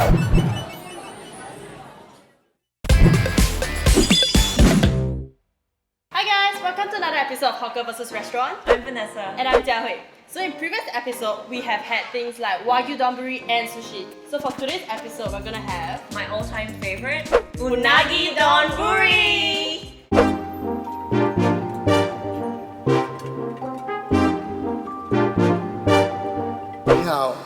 Hi guys, welcome to another episode of Hawker vs Restaurant. I'm Vanessa. And I'm Jiahui. So in previous episode, we have had things like Wagyu Donburi and Sushi. So for today's episode, we're gonna have My all-time favorite, Unagi Donburi! 你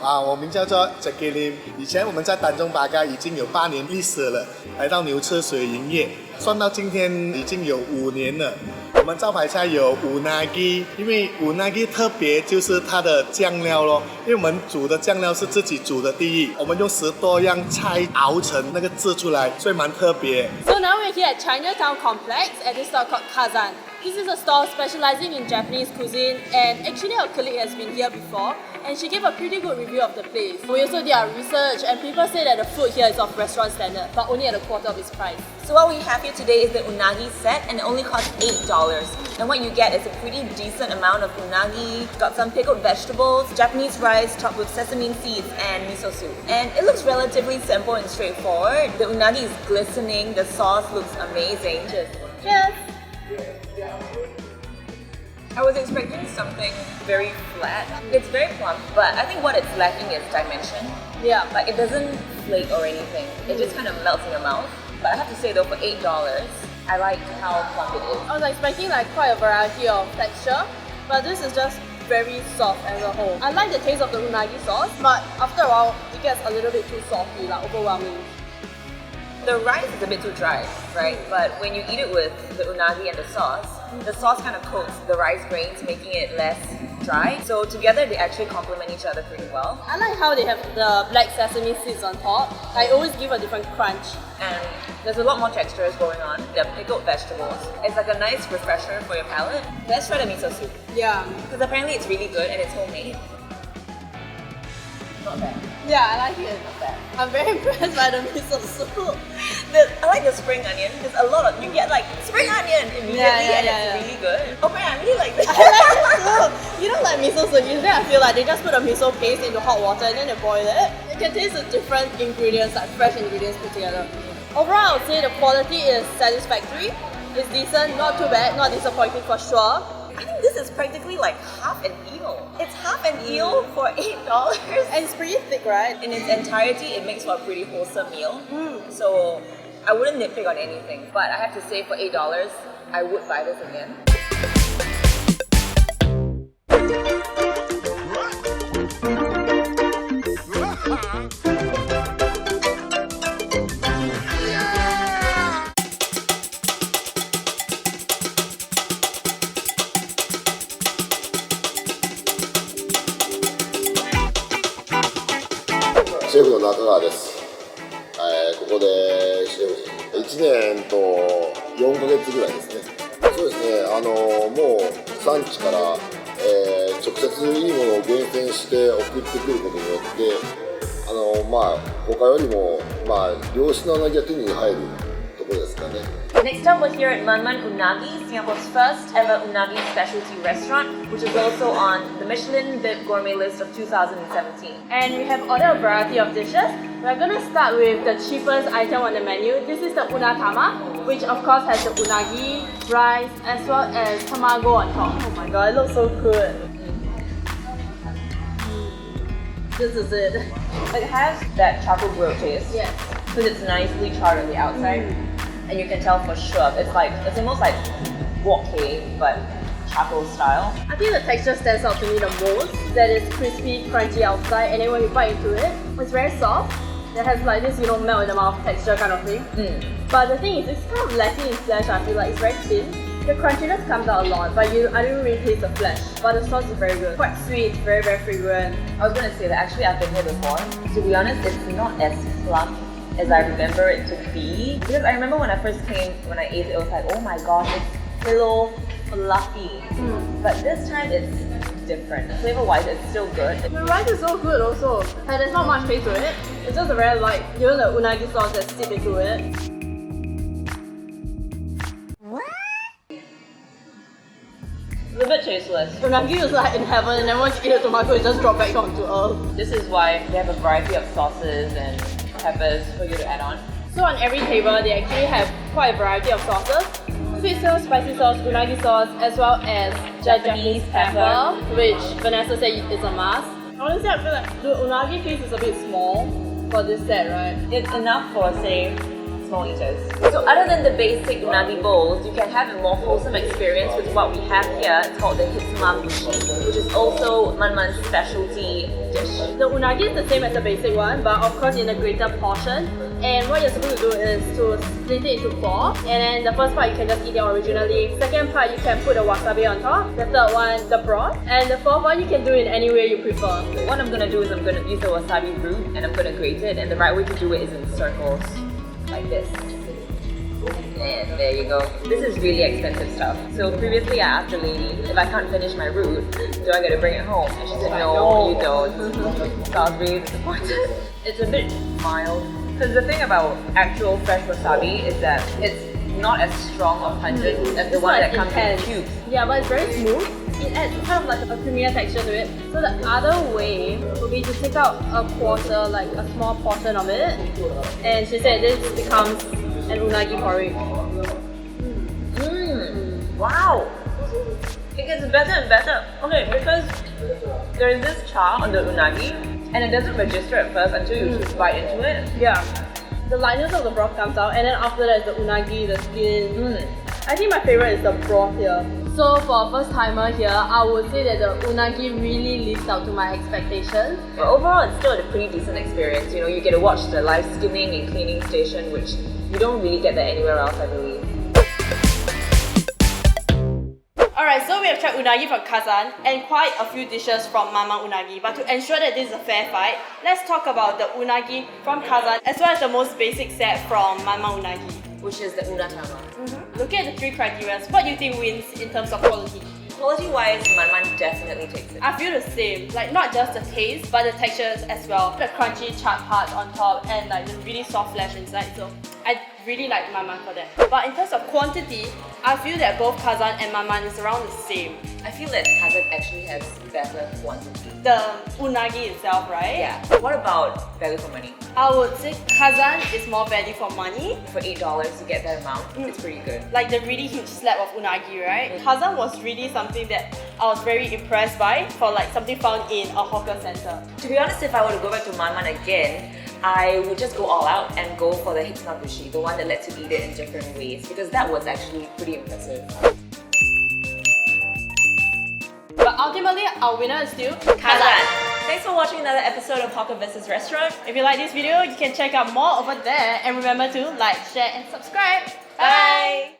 好我名叫做 Jackie Lim。以前我们在丹中八嘎已经有8年历史了，来到牛车水营业，算到今天已经有5年了。我们招牌菜有 Unagi， 因为 Unagi 特别就是它的酱料咯，因为我们煮的酱料是自己煮的第一，我们用10多样菜熬成那个汁出来，所以蛮特别。So now we're here at Chinatown complex at this store called Kazan. This is a store specializing in Japanese cuisine, and actually our colleague has been here before and she gave a pretty good review of the place. We also did our research and people say that the food here is of restaurant standard but only at a quarter of its price. So what we have here today is the Unagi Set, and it only costs $8. And what you get is a pretty decent amount of unagi, got some pickled vegetables, Japanese rice topped with sesame seeds and miso soup. And it looks relatively simple and straightforward. The unagi is glistening, the sauce looks amazing. Cheers! Cheers! I was expecting something very flat. It's very plump, but I think what it's lacking is dimension. Yeah. Like it doesn't flake or anything. It just kind of melts in your mouth. But I have to say though, for $8, I like how plump it is. I was expecting like quite a variety of texture, but this is just very soft as a whole. I like the taste of the unagi sauce, but after a while, it gets a little bit too salty, like overwhelming. The rice is a bit too dry, right? But when you eat it with the unagi and the sauce kind of coats the rice grains, making it less dry. So together they actually complement each other pretty well. I like how they have the black sesame seeds on top. I always give a different crunch. And there's a lot more textures going on. The pickled vegetables. It's like a nice refresher for your palate. Let's try the miso soup. Yeah. Because apparently it's really good and it's homemade. Not bad. Yeah, I like it. Not bad. I'm very impressed by the miso soup. I like the spring onion. There's a lot of, you get like spring onion immediately and it's really good. Okay, I really like this. I like it too. You don't like miso soup. Usually I feel like they just put a miso paste into hot water and then they boil it. You can taste the different ingredients, like fresh ingredients put together. Overall, I would say the quality is satisfactory. It's decent, not too bad, not disappointing for sure. I think this is practically like half an eel. It's half an eel for $8. And it's pretty thick, right? In its entirety, it makes for a pretty wholesome meal. So I wouldn't nitpick on anything, but I have to say for $8, I would buy this again.シェフの中川です。ここでシェフ1年と4ヶ月ぐらいですね。そうですね。もう産地から、直接いいものを厳選して送ってくることによって、他よりも良質なうなぎが手に入るところですかね。Next up, we're here at Manman Unagi, Singapore's first ever unagi specialty restaurant, which is also on the Michelin VIP Gourmet list of 2017. And we have ordered a variety of dishes. We're gonna start with the cheapest item on the menu. This is the Unatama, which of course has the unagi, rice, as well as tamago on top. Oh my god, it looks so good. This is it. It has that charcoal grilled taste. Yes. Because it's nicely charred on the outside. And you can tell for sure, it's almost like wok but charcoal style. I think the texture stands out to me the most. That is crispy, crunchy outside, and then when you bite into it, it's very soft. It has like this, melt in the mouth texture kind of thing. But the thing is, it's kind of lacking in flesh. I feel like it's very thin. The crunchiness comes out a lot, but I don't really taste the flesh. But the sauce is very good. Quite sweet, very, very fragrant. I was gonna say that actually I've been here before. To be honest, it's not as plump as I remember it to be. Because I remember when I first came, when I ate it, it was like, oh my gosh, it's pillow fluffy. But this time it's different. Flavor-wise, it's still good. The rice is so good also. And there's not much taste to it. It's just a very light, the unagi sauce that's seeped into it. It's a bit tasteless. Unagi is like in heaven, and then once you eat the tomato, it just drops back onto earth. This is why they have a variety of sauces and peppers for you to add on. So on every table, they actually have quite a variety of sauces. Sweet sauce, spicy sauce, unagi sauce, as well as Japanese pepper, which Vanessa said is a must. Honestly, I feel like the unagi piece is a bit small for this set, right? It's enough for, say, small eaters. So other than the basic unagi bowls, you can have a more wholesome experience with what we have here. It's called the Hitsumabushi, which is also Manman's specialty dish. The unagi is the same as the basic one, but of course in a greater portion. And what you're supposed to do is to split it into 4. And then the first part you can just eat it originally. Second part you can put the wasabi on top. The third one, the broth. And the fourth one you can do it any way you prefer. What I'm gonna do is I'm gonna use the wasabi root and I'm gonna grate it. And the right way to do it is in circles, like this. And there you go. This is really expensive stuff. So previously I asked the lady, if I can't finish my root, do I get to bring it home? And she said, no, you don't. So I was really disappointed. It's a bit mild. Because the thing about actual fresh wasabi is that it's not as strong or pungent as the one that comes in cubes. Yeah, but it's very smooth. It adds kind of like a creamier texture to it. So the other way would be to take out a quarter, like a small portion of it. And she said this becomes an unagi porridge. Wow! It gets better and better. Okay, because there is this char on the unagi and it doesn't register at first until you bite into it. Yeah. The lightness of the broth comes out, and then after that is the unagi, the skin. I think my favorite is the broth here. So for a first timer here, I would say that the unagi really lives up to my expectations. But overall, it's still a pretty decent experience. You know, you get to watch the live skinning and cleaning station, which you don't really get that anywhere else, I believe. Alright, so we have tried unagi from Kazan and quite a few dishes from Mama Unagi. But to ensure that this is a fair fight, let's talk about the unagi from Kazan as well as the most basic set from Mama Unagi, which is the Unatama. Looking at the 3 criteria, what do you think wins in terms of quality? Quality-wise, Manman definitely takes it. I feel the same, like not just the taste, but the textures as well. The crunchy charred parts on top and like the really soft flesh inside. So I really like Manman for that. But in terms of quantity, I feel that both Kazan and Manman is around the same. I feel that Kazan actually has better quantity. The unagi itself, right? Yeah. What about value for money? I would say Kazan is more value for money. For $8 to get that amount, it's pretty good. Like the really huge slab of unagi, right? Kazan was really something that I was very impressed by for like something found in a hawker center. To be honest, if I were to go back to Manman again, I would just go all out and go for the Hitsumabushi, the one that lets you eat it in different ways, because that was actually pretty impressive. But ultimately, our winner is still Kazan. Thanks for watching another episode of HAWKER vs. Restaurant. If you like this video, you can check out more over there. And remember to like, share and subscribe. Bye!